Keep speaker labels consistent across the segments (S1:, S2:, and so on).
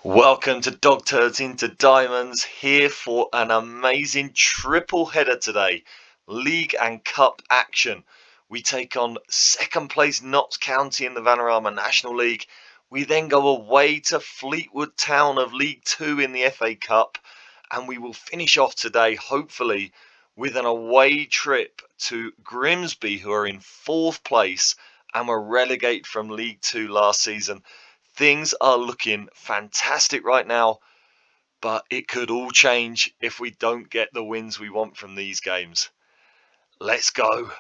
S1: Welcome to Dog Turds into Diamonds, here for an amazing triple header today. League and Cup action. We take on second place Notts County in the Vanarama National League. We then go away to Fleetwood Town of League 2 in the FA Cup. And we will finish off today, hopefully, with an away trip to Grimsby, who are in 4th place and were relegated from League 2 last season. Things are looking fantastic right now, but it could all change if we don't get the wins we want from these games. Let's go.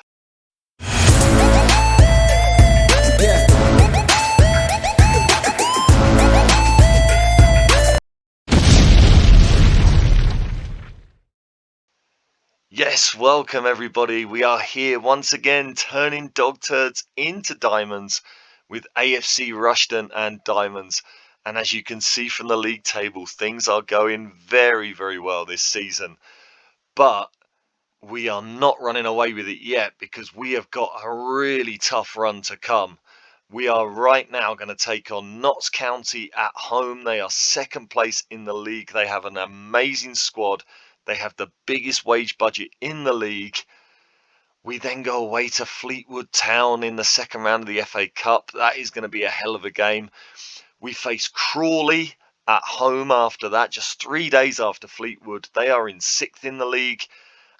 S1: Yes, welcome everybody. We are here once again, turning Dog Turds into Diamonds with AFC Rushden and Diamonds. And as you can see from the league table, things are going very, very well this season. But we are not running away with it yet, because we have got a really tough run to come. We are right now going to take on Notts County at home. They are second place in the league. They have an amazing squad. They have the biggest wage budget in the league. We then go away to Fleetwood Town in the second round of the FA Cup. That is going to be a hell of a game. We face Crawley at home after that, just 3 days after Fleetwood. They are in 6th in the league.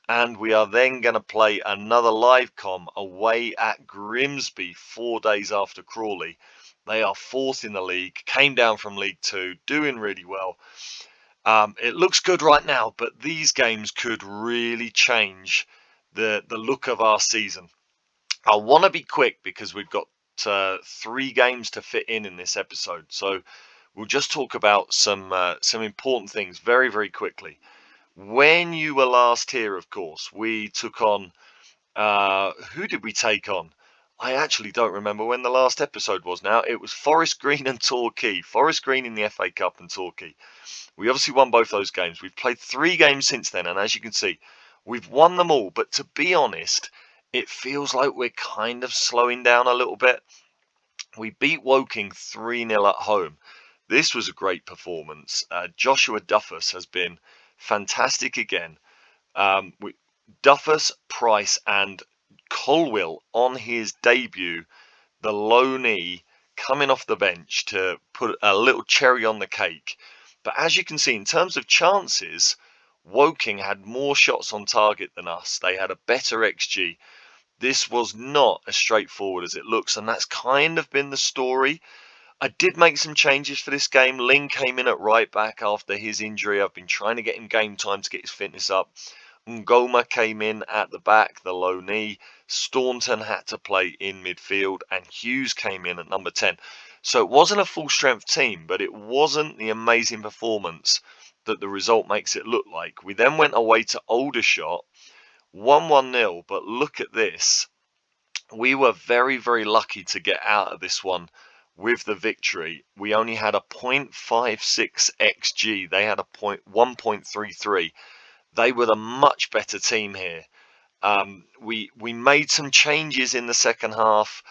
S1: And we are then going to play another live com away at Grimsby 4 days after Crawley. They are 4th in the league, came down from League 2, doing really well. It looks good right now, but these games could really change the look of our season. I want to be quick because we've got 3 games to fit in this episode. So we'll just talk about some important things very, very quickly. When you were last here, of course, we took on, who did we take on? I actually don't remember when the last episode was now. It was Forest Green and Torquay. Forest Green in the FA Cup and Torquay. We obviously won both those games. We've played 3 games since then, and as you can see, we've won them all. But to be honest, it feels like we're kind of slowing down a little bit. We beat Woking 3-0 at home. This was a great performance. Joshua Duffus has been fantastic again. Duffus, Price and Colwill on his debut, the low knee, coming off the bench to put a little cherry on the cake. But as you can see, in terms of chances, Woking had more shots on target than us. They had a better XG. This was not as straightforward as it looks, and that's kind of been the story. I did make some changes for this game. Ling came in at right back after his injury. I've been trying to get him game time to get his fitness up. Ngoma came in at the back, the low knee. Staunton had to play in midfield, and Hughes came in at number 10. So it wasn't a full strength team, but it wasn't the amazing performance that the result makes it look like. We then went away to Aldershot, 1-1-0, but look at this. We were very, very lucky to get out of this one with the victory. We only had a 0.56 XG. They had a 1.33. They were the much better team here. We made some changes in the second half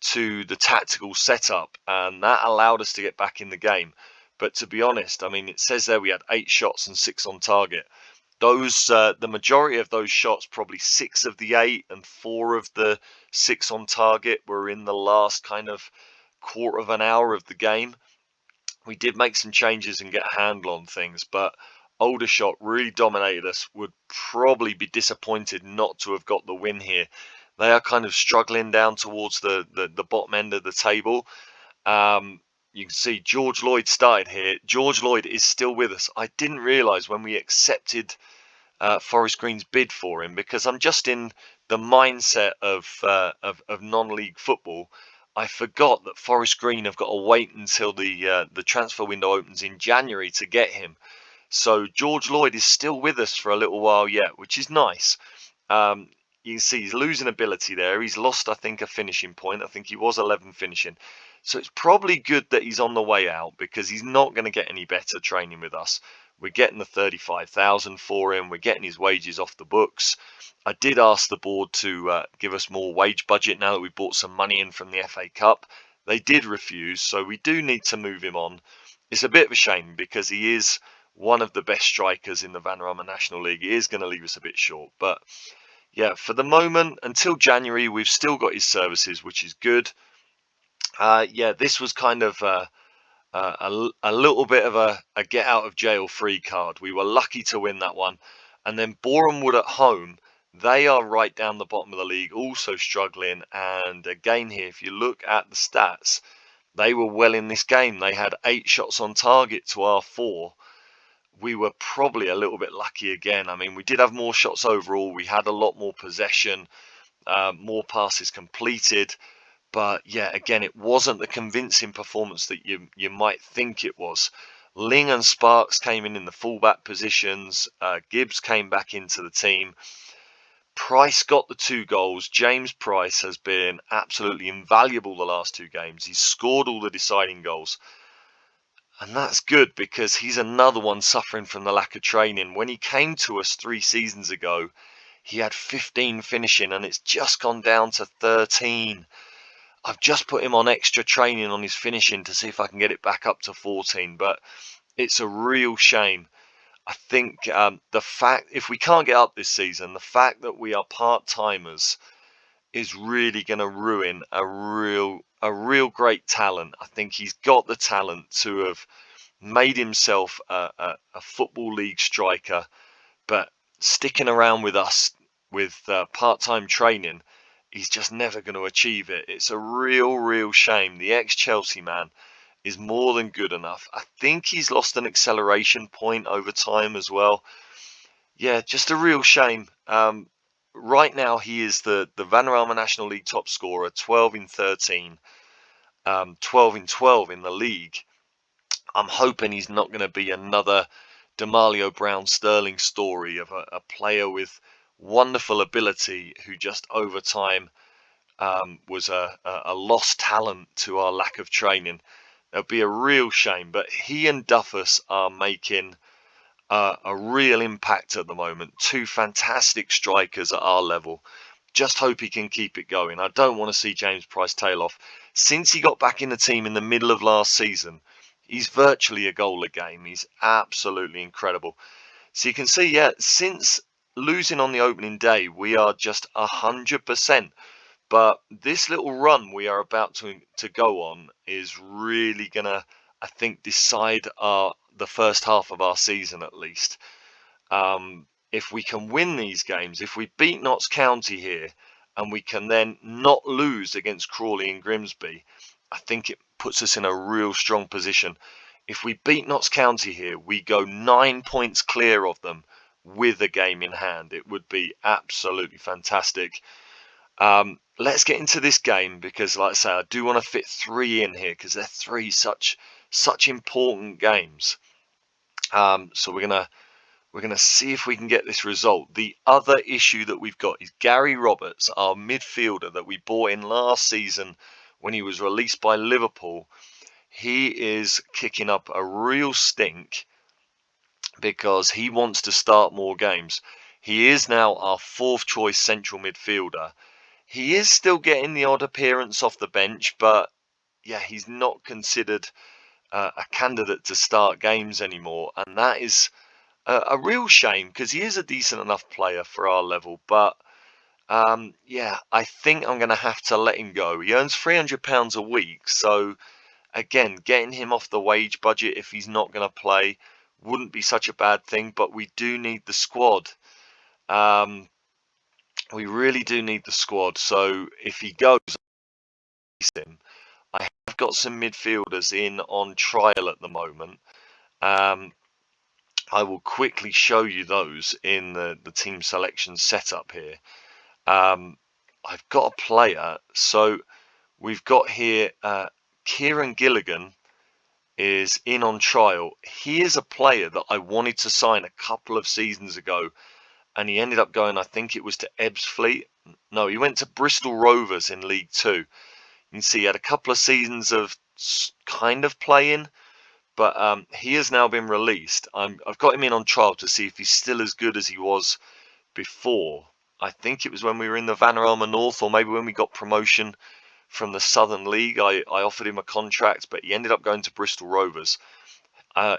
S1: to the tactical setup, and that allowed us to get back in the game. But to be honest, I mean, it says there we had 8 shots and 6 on target. Those the majority of those shots, probably 6 of the 8 and 4 of the 6 on target, were in the last kind of quarter of an hour of the game. We did make some changes and get a handle on things, but Aldershot really dominated us. Would probably be disappointed not to have got the win here. They are kind of struggling down towards the bottom end of the table. You can see George Lloyd started here. George Lloyd is still with us. I didn't realise when we accepted Forest Green's bid for him, because I'm just in the mindset of non-league football. I forgot that Forest Green have got to wait until the transfer window opens in January to get him. So George Lloyd is still with us for a little while yet, which is nice. You can see he's losing ability there. He's lost, I think, a finishing point. I think he was 11 finishing. So it's probably good that he's on the way out, because he's not going to get any better training with us. We're getting the 35,000 for him. We're getting his wages off the books. I did ask the board to give us more wage budget now that we brought some money in from the FA Cup. They did refuse, so we do need to move him on. it's a bit of a shame because he is one of the best strikers in the Vanarama National League. He is going to leave us a bit short, but yeah, for the moment, until January, we've still got his services, which is good. Yeah, this was kind of a little bit of a get out of jail free card. We were lucky to win that one. And then Boreham Wood at home, they are right down the bottom of the league, also struggling. And again here, if you look at the stats, they were well in this game. They had 8 shots on target to our 4. We were probably a little bit lucky again. I mean, we did have more shots overall. We had a lot more possession, more passes completed. But yeah, again, it wasn't the convincing performance that you might think it was. Ling and Sparks came in the fullback positions. Gibbs came back into the team. Price got the 2 goals. James Price has been absolutely invaluable the last 2 games. He's scored all the deciding goals. And that's good because he's another one suffering from the lack of training. When he came to us 3 seasons ago, he had 15 finishing and it's just gone down to 13. I've just put him on extra training on his finishing to see if I can get it back up to 14, but it's a real shame. I think the fact, if we can't get up this season, the fact that we are part-timers is really going to ruin a real great talent. I think he's got the talent to have made himself a football league striker, but sticking around with us with part-time training, he's just never going to achieve it. It's a real shame. The ex-Chelsea man is more than good enough. I think he's lost an acceleration point over time as well. Yeah, just a real shame. Right now, he is the Vanarama National League top scorer, 12 in 13, 12 in 12 in the league. I'm hoping he's not going to be another D'Amalio Brown Sterling story of a player with wonderful ability who just over time was a lost talent to our lack of training. That would be a real shame. But he and Duffus are making a real impact at the moment. 2 fantastic strikers at our level. Just hope he can keep it going. I don't want to see James Price tail off. Since he got back in the team in the middle of last season, he's virtually a goal a game. He's absolutely incredible. So you can see, yeah, since losing on the opening day, we are just 100%. But this little run we are about to go on is really gonna, I think, decide the first half of our season at least. If we can win these games, if we beat Notts County here, and we can then not lose against Crawley and Grimsby, I think it puts us in a real strong position. If we beat Notts County here, we go 9 points clear of them with a game in hand. It would be absolutely fantastic. Let's get into this game because, like I say, I do want to fit 3 in here because they're 3 such important games. So we're gonna see if we can get this result. The other issue that we've got is Gary Roberts, our midfielder that we bought in last season when he was released by Liverpool. He is kicking up a real stink because he wants to start more games. He is now our 4th choice central midfielder. He is still getting the odd appearance off the bench, but yeah, he's not considered a candidate to start games anymore, and that is a real shame because he is a decent enough player for our level. But yeah, I think I'm going to have to let him go. He earns £300 a week, so again, getting him off the wage budget if he's not going to play wouldn't be such a bad thing. But we do need the squad. We really do need the squad. So if he goes, I have got some midfielders in on trial at the moment. I will quickly show you those in the team selection setup here. I've got a player. So we've got here Kieran Gilligan is in on trial. He is a player that I wanted to sign a couple of seasons ago, and he ended up going, I think it was to Ebbsfleet. No, he went to Bristol Rovers in League 2. You can see he had a couple of seasons of kind of playing, but he has now been released. I've got him in on trial to see if he's still as good as he was before. I think it was when we were in the Vanarama North, or maybe when we got promotion from the Southern League. I offered him a contract, but he ended up going to Bristol Rovers.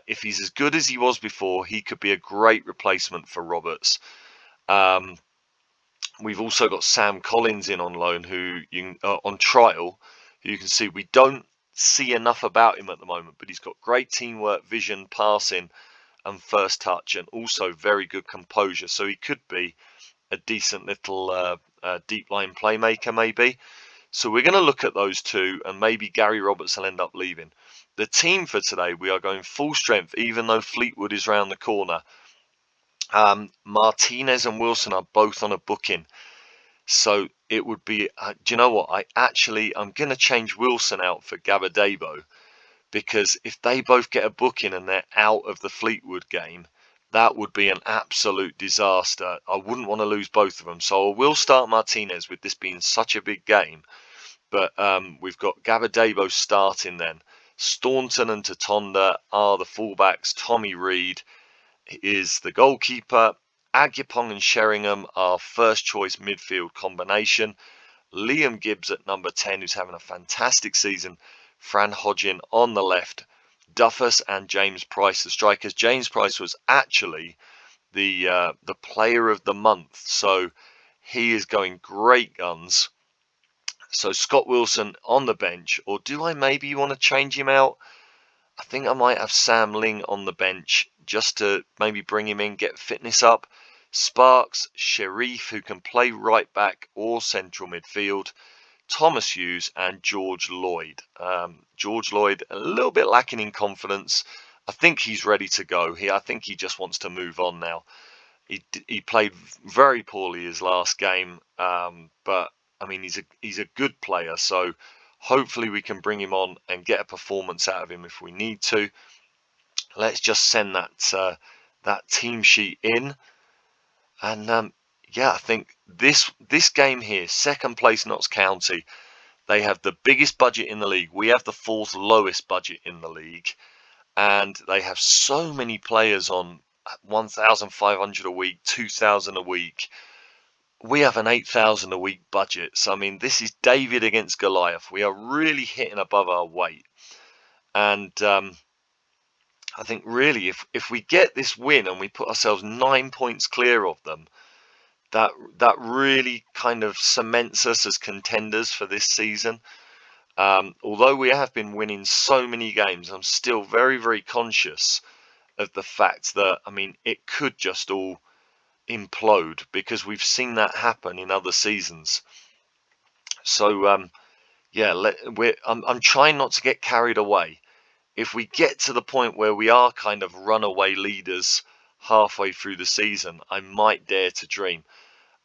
S1: if he's as good as he was before, he could be a great replacement for Roberts. We've also got Sam Collins in on loan, who on trial, who you can see we don't see enough about him at the moment, but he's got great teamwork, vision, passing, and first touch, and also very good composure. So he could be a decent little deep line playmaker, maybe. So we're going to look at those two, and maybe Gary Roberts will end up leaving. The team for today, we are going full strength, even though Fleetwood is round the corner. Martinez and Wilson are both on a booking. So it would be, do you know what? I'm going to change Wilson out for Gabadebo, because if they both get a booking and they're out of the Fleetwood game, that would be an absolute disaster. I wouldn't want to lose both of them. So I will start Martinez, with this being such a big game. But we've got Gabadebo starting then. Staunton and Tatonda are the fullbacks. Tommy Reed is the goalkeeper. Agyapong and Sheringham are first choice midfield combination. Liam Gibbs at number 10, who's having a fantastic season. Fran Hodgin on the left. Duffus and James Price, the strikers. James Price was actually the player of the month, so he is going great guns. So Scott Wilson on the bench, or do I maybe want to change him out? I think I might have Sam Ling on the bench just to maybe bring him in, get fitness up. Sparks, Sharif, who can play right back or central midfield. Thomas Hughes and George Lloyd. George Lloyd a little bit lacking in confidence. I think he's ready to go. I think he just wants to move on now. He played very poorly his last game, but I mean he's a good player, so hopefully we can bring him on and get a performance out of him if we need to. Let's just send that team sheet in, and yeah, I think this game here, second place Notts County, they have the biggest budget in the league. We have the fourth lowest budget in the league, and they have so many players on 1,500 a week, 2,000 a week. We have an 8,000 a week budget. So I mean, this is David against Goliath. We are really hitting above our weight, and I think really if we get this win and we put ourselves 9 points clear of them, that really kind of cements us as contenders for this season. Although we have been winning so many games, I'm still very, very conscious of the fact that, I mean, it could just all implode, because we've seen that happen in other seasons. So yeah, I'm trying not to get carried away. If we get to the point where we are kind of runaway leaders halfway through the season, I might dare to dream.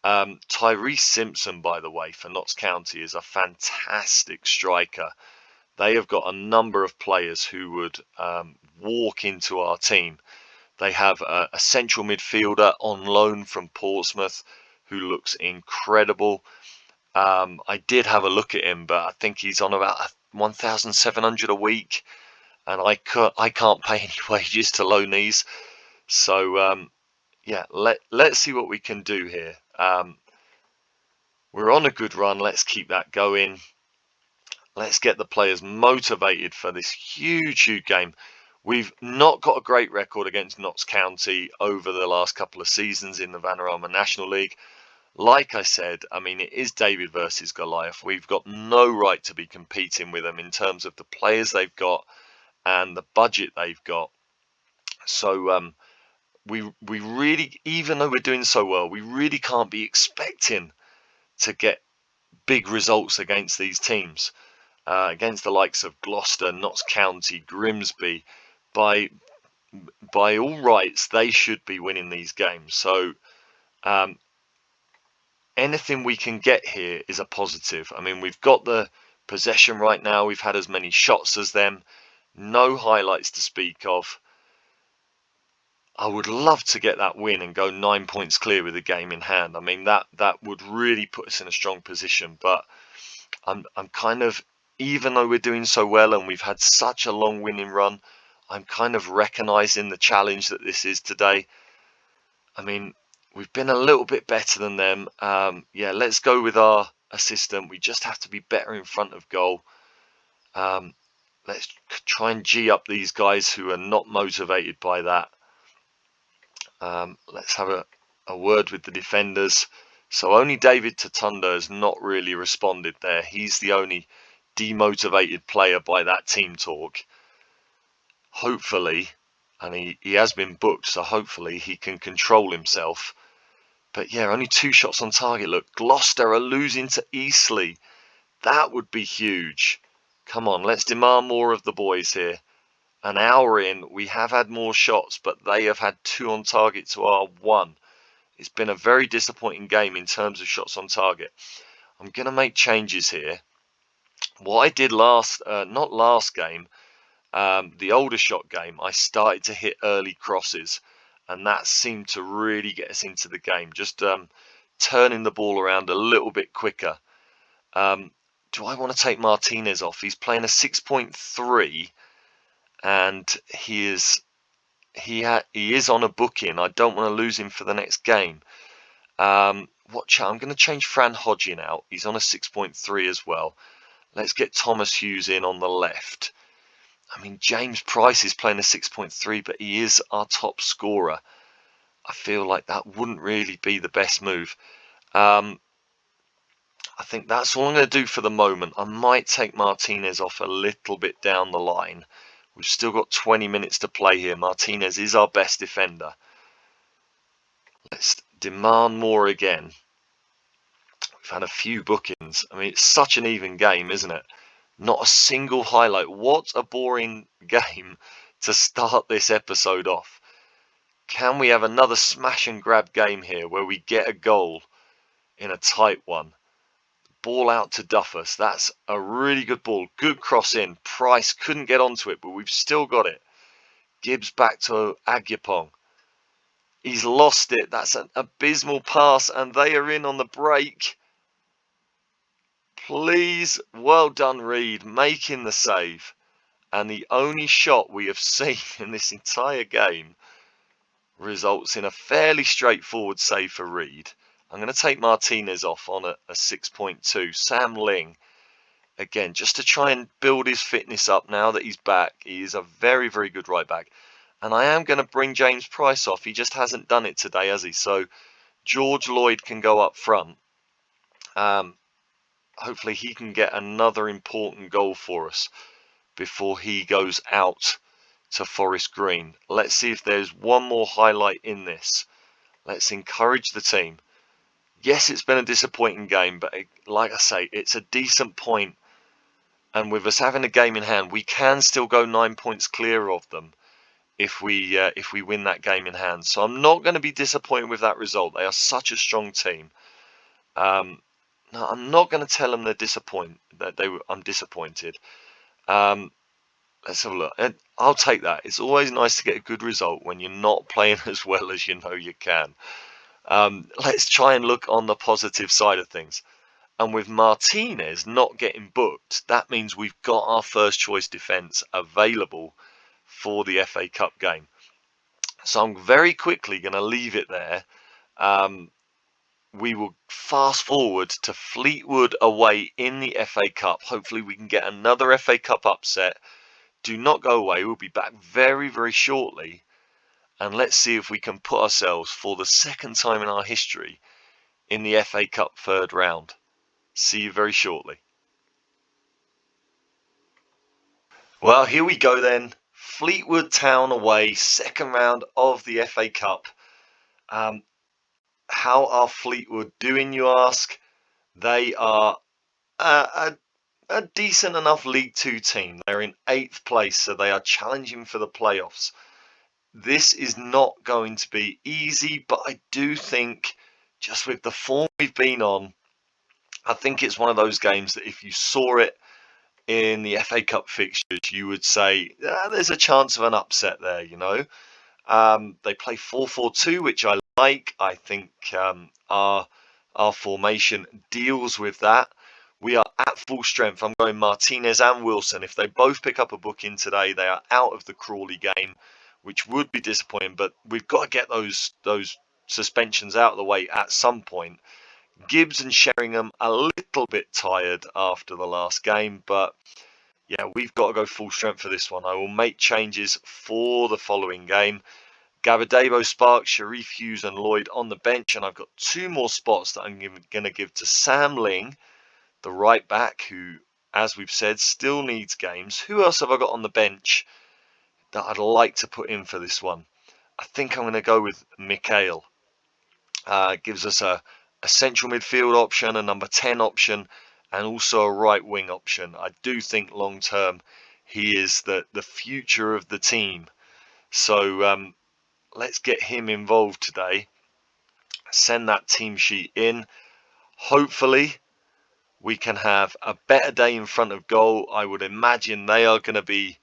S1: Tyrese Simpson, by the way, for Notts County, is a fantastic striker. They have got a number of players who would walk into our team. They have a central midfielder on loan from Portsmouth who looks incredible. I did have a look at him, but I think he's on about 1,700 a week, and I can't pay any wages to loanees. So yeah, let's see what we can do here. We're on a good run. Let's keep that going. Let's get the players motivated for this huge game. We've not got a great record against Notts County over the last couple of seasons in the Vanarama National League. Like I said, I mean, it is David versus Goliath. We've got no right to be competing with them in terms of the players they've got and the budget they've got. So we really, even though we're doing so well, we really can't be expecting to get big results against these teams, against the likes of Gloucester, Notts County, Grimsby. By all rights, they should be winning these games. So anything we can get here is a positive. I mean, we've got the possession right now. We've had as many shots as them. No highlights to speak of. I would love to get that win and go 9 points clear with the game in hand. I mean, that would really put us in a strong position. But I'm kind of, even though we're doing so well and we've had such a long winning run, I'm kind of recognizing the challenge that this is today. I mean, we've been a little bit better than them. Yeah, let's go with our assistant. We just have to be better in front of goal. Let's try and G up these guys who are not motivated by that. Let's have a word with the defenders. So only David Tatunda has not really responded there. He's the only demotivated player by that team talk. Hopefully, and he has been booked, so hopefully he can control himself. But yeah, only 2 shots on target. Look, Gloucester are losing to Eastleigh. That would be huge. Come on, let's demand more of the boys here. An hour in, we have had more shots, but they have had 2 on target to our 1. It's been a very disappointing game in terms of shots on target. I'm going to make changes here. What I did not last game, the older shot game, I started to hit early crosses, and that seemed to really get us into the game. Just turning the ball around a little bit quicker. Do I want to take Martinez off? He's playing a 6.3, and he is on a booking. I don't want to lose him for the next game. I'm going to change Fran Hodgin out. He's on a 6.3 as well. Let's get Thomas Hughes in on the left. I mean, James Price is playing a 6.3, but he is our top scorer. I feel like that wouldn't really be the best move. I think that's all I'm going to do for the moment. I might take Martinez off a little bit down the line. We've still got 20 minutes to play here. Martinez is our best defender. Let's demand more again. We've had a few bookings. I mean, it's such an even game, isn't it? Not a single highlight. What a boring game to start this episode off. Can we have another smash and grab game here where we get a goal in a tight one? Ball out to Duffus. That's a really good ball. Good cross in. Price couldn't get onto it, but we've still got it. Gibbs back to Agyapong. He's lost it. That's an abysmal pass, and they are in on the break. Please, well done, Reed, making the save. And the only shot we have seen in this entire game results in a fairly straightforward save for Reed. I'm going to take Martinez off on a 6.2. Sam Ling, again, just to try and build his fitness up now that he's back. He is a very, very good right back. And I am going to bring James Price off. He just hasn't done it today, has he? So George Lloyd can go up front. Hopefully he can get another important goal for us before he goes out to Forest Green. Let's see if there's one more highlight in this. Let's encourage the team. Yes, it's been a disappointing game, but like I say, it's a decent point. And with us having a game in hand, we can still go 9 points clear of them if we win that game in hand. So I'm not going to be disappointed with that result. They are such a strong team. No, I'm not going to tell them I'm disappointed. Let's have a look. I'll take that. It's always nice to get a good result when you're not playing as well as you know you can. Let's try and look on the positive side of things. And with Martinez not getting booked, that means we've got our first choice defence available for the FA Cup game. So I'm very quickly going to leave it there. We will fast forward to Fleetwood away in the FA Cup. Hopefully we can get another FA Cup upset. Do not go away. We'll be back very, very shortly. And let's see if we can put ourselves for the second time in our history in the FA Cup third round. See you very shortly. Well, here we go then. Fleetwood Town away, second round of the FA Cup. How are Fleetwood doing, you ask? They are a decent enough League Two team. They're in 8th place, so they are challenging for the playoffs. This is not going to be easy, but I do think, just with the form we've been on, I think it's one of those games that if you saw it in the FA Cup fixtures, you would say, there's a chance of an upset there, you know. They play 4-4-2, which I like. I think our formation deals with that. We are at full strength. I'm going Martinez and Wilson. If they both pick up a booking today, they are out of the Crawley game, which would be disappointing. But we've got to get those suspensions out of the way at some point. Gibbs and Sheringham a little bit tired after the last game, but Yeah, we've got to go full strength for this one. I will make changes for the following game. Gabadebo, Sparks, Sharif, Hughes and Lloyd on the bench. And I've got 2 more spots that I'm going to give to Sam Ling, the right back, who, as we've said, still needs games. Who else have I got on the bench that I'd like to put in for this one? I think I'm going to go with Mikhail. Gives us a central midfield option, a number 10 option, and also a right wing option. I do think long term he is the future of the team. So let's get him involved today. Send that team sheet in. Hopefully we can have a better day in front of goal. I would imagine they are going to be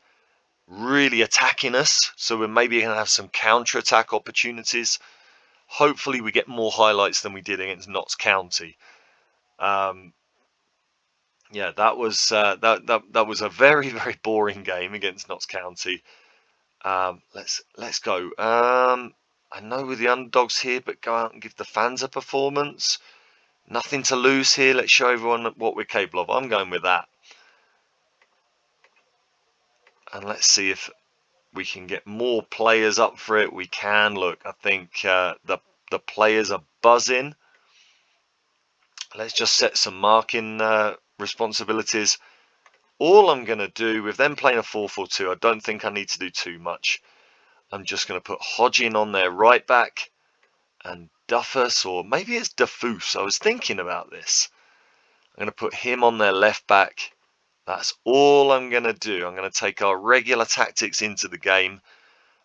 S1: really attacking us, so we're maybe going to have some counter-attack opportunities. Hopefully we get more highlights than we did against Notts County. Yeah, that was that was a very, very boring game against Notts County. Let's go. I know we're the underdogs here, but go out and give the fans a performance. Nothing to lose here. Let's show everyone what we're capable of. I'm going with that. And let's see if we can get more players up for it. We can. Look, I think the players are buzzing. Let's just set some marking responsibilities. All I'm going to do with them playing a 4-4-2, I don't think I need to do too much. I'm just going to put Hodgin on their right back and Duffus, or maybe it's Diffus. I was thinking about this. I'm going to put him on their left back. That's all I'm going to do. I'm going to take our regular tactics into the game,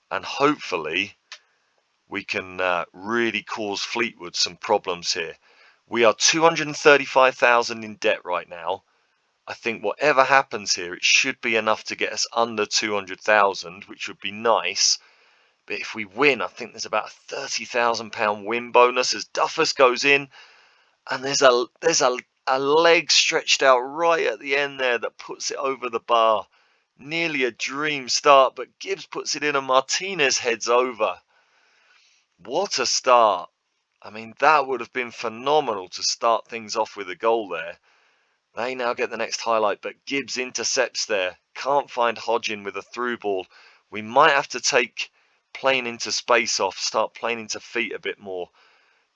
S1: and hopefully we can really cause Fleetwood some problems here. We are 235,000 in debt right now. I think whatever happens here, it should be enough to get us under 200,000, which would be nice. But if we win, I think there's about a £30,000 win bonus as Duffus goes in, and there's a leg stretched out right at the end there that puts it over the bar. Nearly a dream start, but Gibbs puts it in and Martinez heads over. What a start. I mean, that would have been phenomenal to start things off with a goal there. They now get the next highlight, but Gibbs intercepts there. Can't find Hodgin with a through ball. We might have to take playing into space off, start playing into feet a bit more.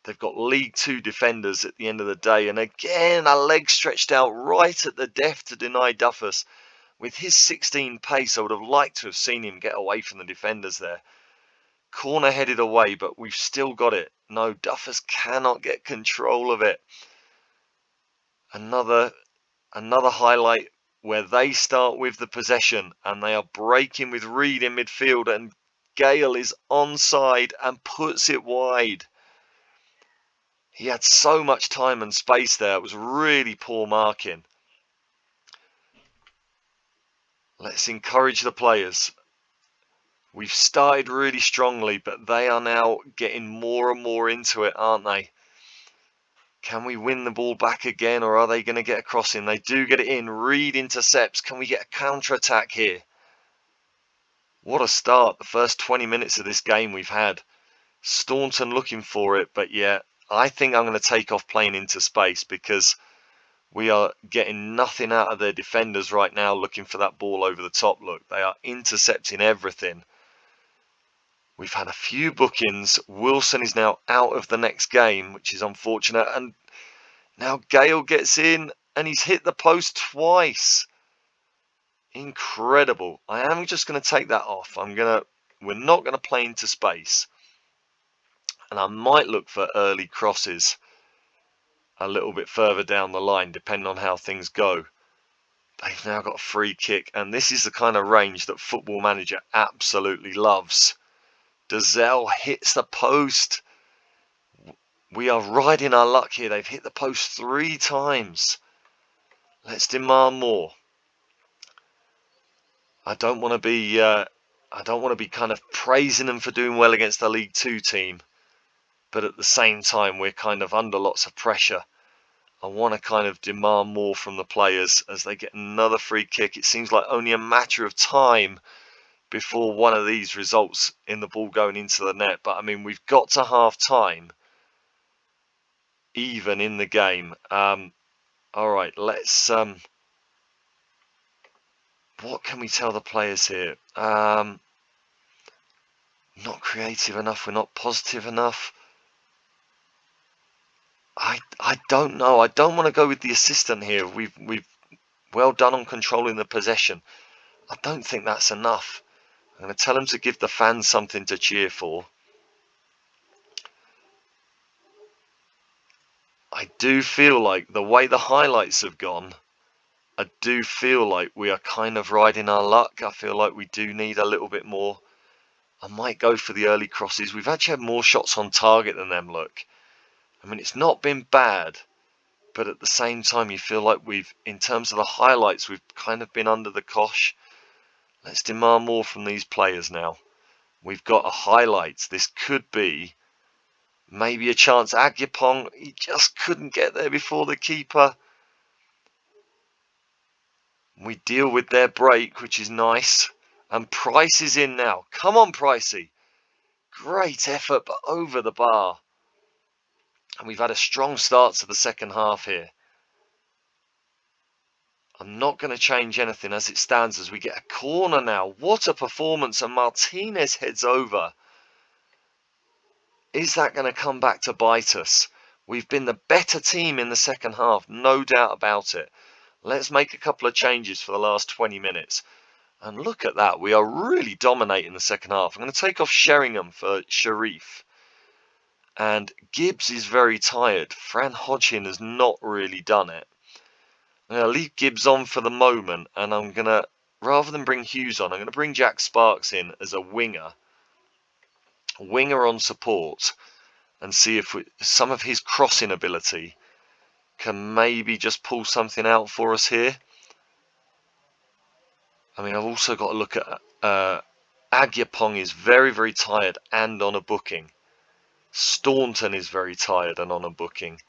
S1: They've got League 2 defenders at the end of the day. And again, a leg stretched out right at the depth to deny Duffus. With his 16 pace, I would have liked to have seen him get away from the defenders there. Corner headed away, but we've still got it. No, Duffus cannot get control of it. Another highlight where they start with the possession and they are breaking with Reed in midfield, and Gale is onside and puts it wide. He had so much time and space there. It was really poor marking. Let's encourage the players. We've started really strongly, but they are now getting more and more into it, aren't they? Can we win the ball back again, or are they going to get a crossing? They do get it in. Reed intercepts. Can we get a counter-attack here? What a start. The first 20 minutes of this game we've had. Staunton looking for it, but yeah, I think I'm going to take off playing into space because we are getting nothing out of their defenders right now looking for that ball over the top. Look, they are intercepting everything. We've had a few bookings. Wilson is now out of the next game, which is unfortunate. And now Gale gets in and he's hit the post twice. Incredible. I am just going to take that off. We're not going to play into space. And I might look for early crosses a little bit further down the line, depending on how things go. They've now got a free kick, and this is the kind of range that Football Manager absolutely loves. Dazelle hits the post. We are riding our luck here. They've hit the post 3 times. Let's demand more. I don't want to be kind of praising them for doing well against the League 2 team, but at the same time we're kind of under lots of pressure. I want to kind of demand more from the players as they get another free kick. It seems like only a matter of time before one of these results in the ball going into the net. But I mean, we've got to half time even in the game. All right, let's What can we tell the players here? Not creative enough. We're not positive enough. I don't know. I don't want to go with the assistant here. We've well done on controlling the possession. I don't think that's enough. I'm going to tell them to give the fans something to cheer for. I do feel like the way the highlights have gone, I do feel like we are kind of riding our luck. I feel like we do need a little bit more. I might go for the early crosses. We've actually had more shots on target than them, look. I mean, it's not been bad, but at the same time, you feel like in terms of the highlights, we've kind of been under the cosh. Let's demand more from these players now. We've got a highlight. This could be maybe a chance. Agyapong, he just couldn't get there before the keeper. We deal with their break, which is nice. And Price is in now. Come on, Pricey. Great effort, but over the bar. And we've had a strong start to the second half here. I'm not going to change anything as it stands as we get a corner now. What a performance, and Martinez heads over. Is that going to come back to bite us? We've been the better team in the second half, no doubt about it. Let's make a couple of changes for the last 20 minutes. And look at that, we are really dominating the second half. I'm going to take off Sheringham for Sharif. And Gibbs is very tired. Fran Hodgkin has not really done it. I'm going to leave Gibbs on for the moment, and I'm going to, rather than bring Hughes on, I'm going to bring Jack Sparks in as a winger on support, and see if some of his crossing ability can maybe just pull something out for us here. I mean, I've also got to look at Agyapong is very, very tired and on a booking. Staunton is very tired and on a booking.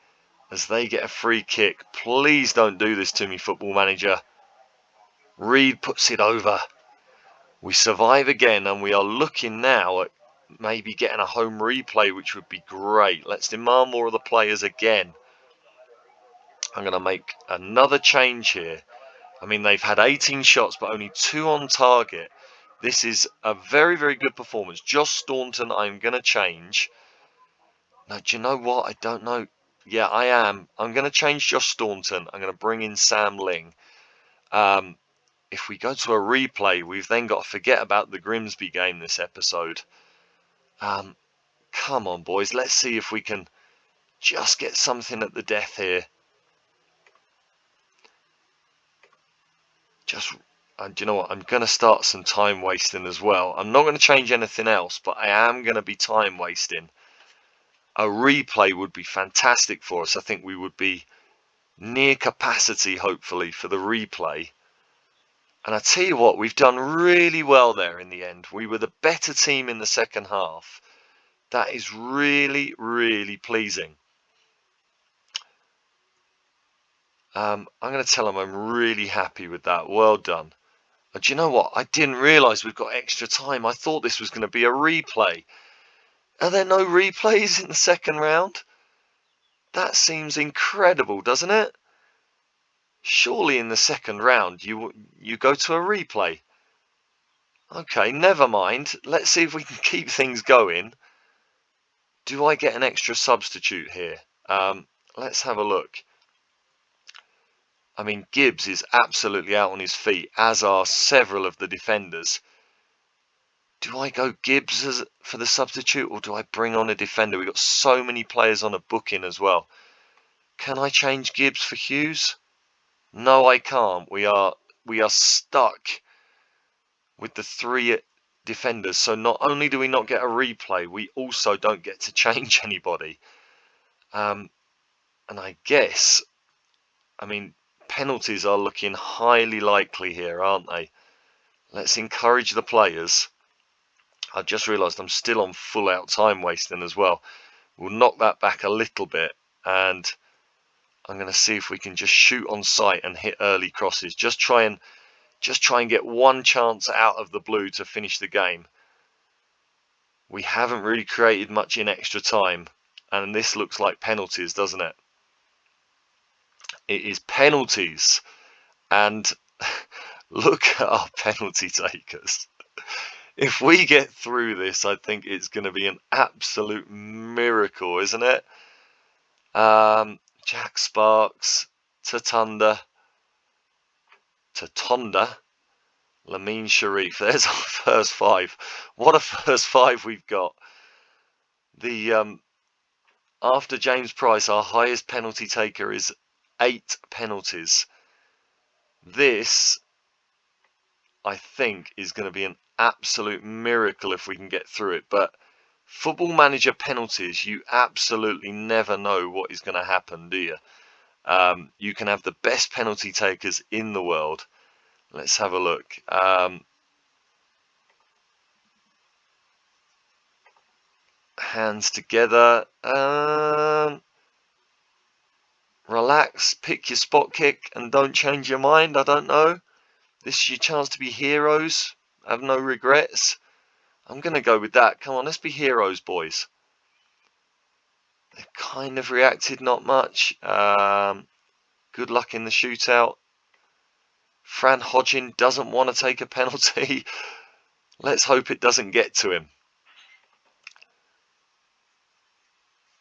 S1: As they get a free kick, please don't do this to me, Football Manager. Reed puts it over. We survive again, and we are looking now at maybe getting a home replay, which would be great. Let's demand more of the players again. I'm going to make another change here. I mean, they've had 18 shots, but only 2 on target. This is a very, very good performance. Josh Staunton, I'm going to change. Now, do you know what? I don't know. Yeah, I am. I'm going to change Josh Staunton. I'm going to bring in Sam Ling. If we go to a replay, we've then got to forget about the Grimsby game this episode. Come on, boys. Let's see if we can just get something at the death here. Do you know what? I'm going to start some time wasting as well. I'm not going to change anything else, but I am going to be time wasting. A replay would be fantastic for us. I think we would be near capacity, hopefully, for the replay. And I tell you what, we've done really well there in the end. We were the better team in the second half. That is really, really pleasing. I'm going to tell them I'm really happy with that. Well done. And do you know what? I didn't realise we've got extra time. I thought this was going to be a replay. Are there no replays in the second round? That seems incredible, doesn't it? Surely in the second round you go to a replay. Okay, never mind. Let's see if we can keep things going. Do I get an extra substitute here? Let's have a look. I mean, Gibbs is absolutely out on his feet, as are several of the defenders. Do I go Gibbs for the substitute, or do I bring on a defender? We've got so many players on a booking as well. Can I change Gibbs for Hughes? No, I can't. We are stuck with the 3 defenders. So not only do we not get a replay, we also don't get to change anybody. And I guess, I mean, penalties are looking highly likely here, aren't they? Let's encourage the players. I just realised I'm still on full out time wasting as well. We'll knock that back a little bit, and I'm going to see if we can just shoot on sight and hit early crosses. Just try and get one chance out of the blue to finish the game. We haven't really created much in extra time, and this looks like penalties, doesn't it? It is penalties, and Look at our penalty takers. If we get through this, I think it's going to be an absolute miracle, isn't it? Jack Sparks, Tatonda, Lamine Sharif. There's our first five. What a first five we've got. The after James Price, our highest penalty taker is 8 penalties. This, I think, is going to be an absolute miracle if we can get through it. But Football Manager penalties, you absolutely never know what is going to happen, do you? You can have the best penalty takers in the world. Let's have a look. Hands together. Relax, pick your spot kick and don't change your mind. I don't know. This is your chance to be heroes. Have no regrets. I'm going to go with that. Come on, let's be heroes, boys. They kind of reacted, not much. Good luck in the shootout. Fran Hodgin doesn't want to take a penalty. Let's hope it doesn't get to him.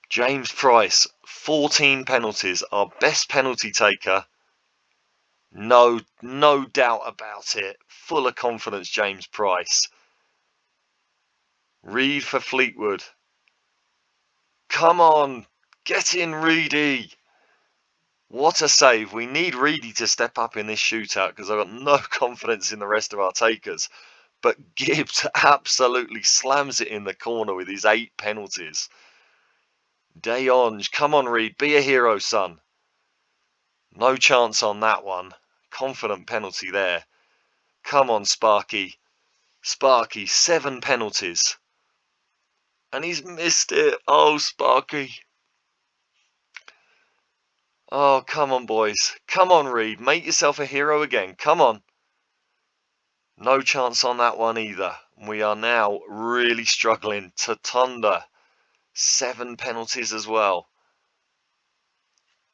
S1: James Price, 14 penalties. Our best penalty taker. No doubt about it. Full of confidence, James Price. Reed for Fleetwood. Come on, get in, Reedy. What a save. We need Reedy to step up in this shootout because I've got no confidence in the rest of our takers. But Gibbs absolutely slams it in the corner with his 8 penalties. Deonge, come on, Reed, be a hero, son. No chance on that one. Confident penalty there. Come on, Sparky. Sparky, 7 penalties. And he's missed it. Oh, Sparky. Oh, come on, boys. Come on, Reed. Make yourself a hero again. Come on. No chance on that one either. We are now really struggling. Tatonda, 7 penalties as well.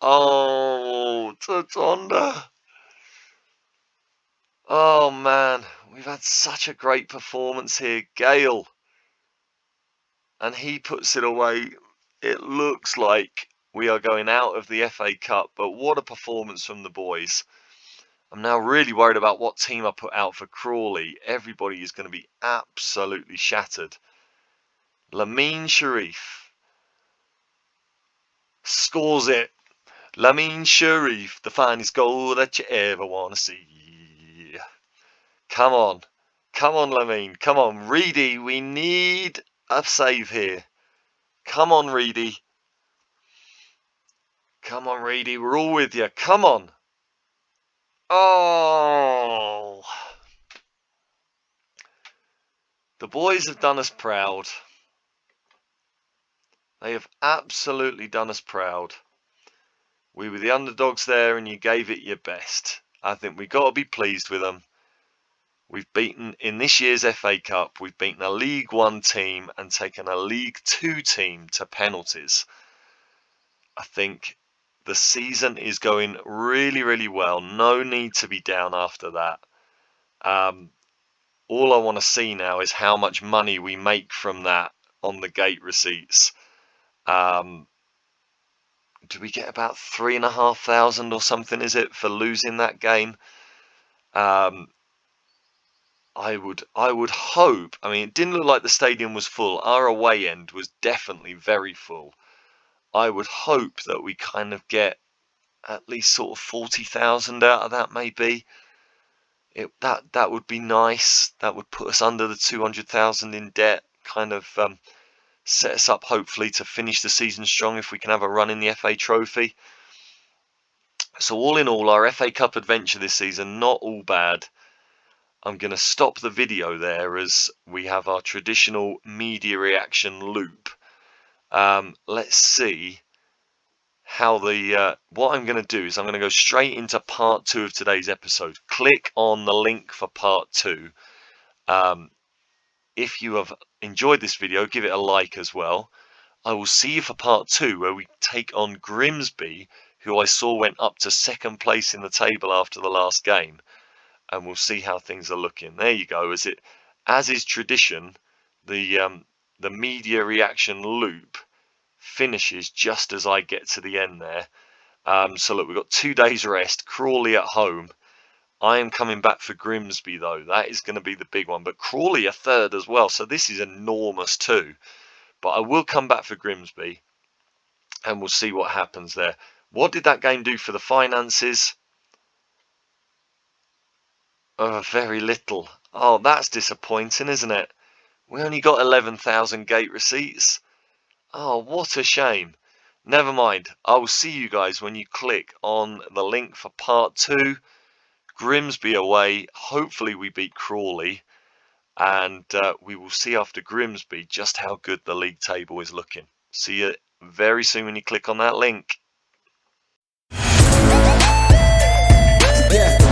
S1: Oh, Tatonda. Oh, man. We've had such a great performance here. Gale. And he puts it away. It looks like we are going out of the FA Cup, but what a performance from the boys. I'm now really worried about what team I put out for Crawley. Everybody is going to be absolutely shattered. Lamine Sharif scores it. Lamine Sharif, the finest goal that you ever want to see. Come on. Come on, Lamine. Come on, Reedy. We need a save here. Come on, Reedy. Come on, Reedy. We're all with you. Come on. Oh. The boys have done us proud. They have absolutely done us proud. We were the underdogs there and you gave it your best. I think we've got to be pleased with them. We've beaten, in this year's FA Cup, we've beaten a League One team and taken a League Two team to penalties. I think the season is going really, really well. No need to be down after that. All I want to see now is how much money we make from that on the gate receipts. Do we get about 3,500 or something, is it, for losing that game? I would hope. I mean, it didn't look like the stadium was full. Our away end was definitely very full. I would hope that we kind of get at least sort of 40,000 out of that, maybe. That would be nice. That would put us under the 200,000 in debt. Kind of set us up, hopefully, to finish the season strong if we can have a run in the FA Trophy. So all in all, our FA Cup adventure this season, not all bad. I'm going to stop the video there as we have our traditional media reaction loop. Let's see how what I'm going to do is I'm going to go straight into part 2 of today's episode. Click on the link for part 2. If you have enjoyed this video, give it a like as well. I will see you for part 2 where we take on Grimsby, who I saw went up to 2nd place in the table after the last game. and we'll see how things are looking. There you go. As is tradition, the media reaction loop finishes just as I get to the end there. So look, we've got 2 days rest. Crawley at home. I am coming back for Grimsby though. That is going to be the big one. But Crawley are third as well, so this is enormous too. But I will come back for Grimsby, and we'll see what happens there. What did that game do for the finances? Oh, very little. Oh, that's disappointing, isn't it? We only got 11,000 gate receipts. Oh, what a shame. Never mind. I will see you guys when you click on the link for part 2. Grimsby away. Hopefully we beat Crawley. And we will see after Grimsby just how good the league table is looking. See you very soon when you click on that link. Yeah.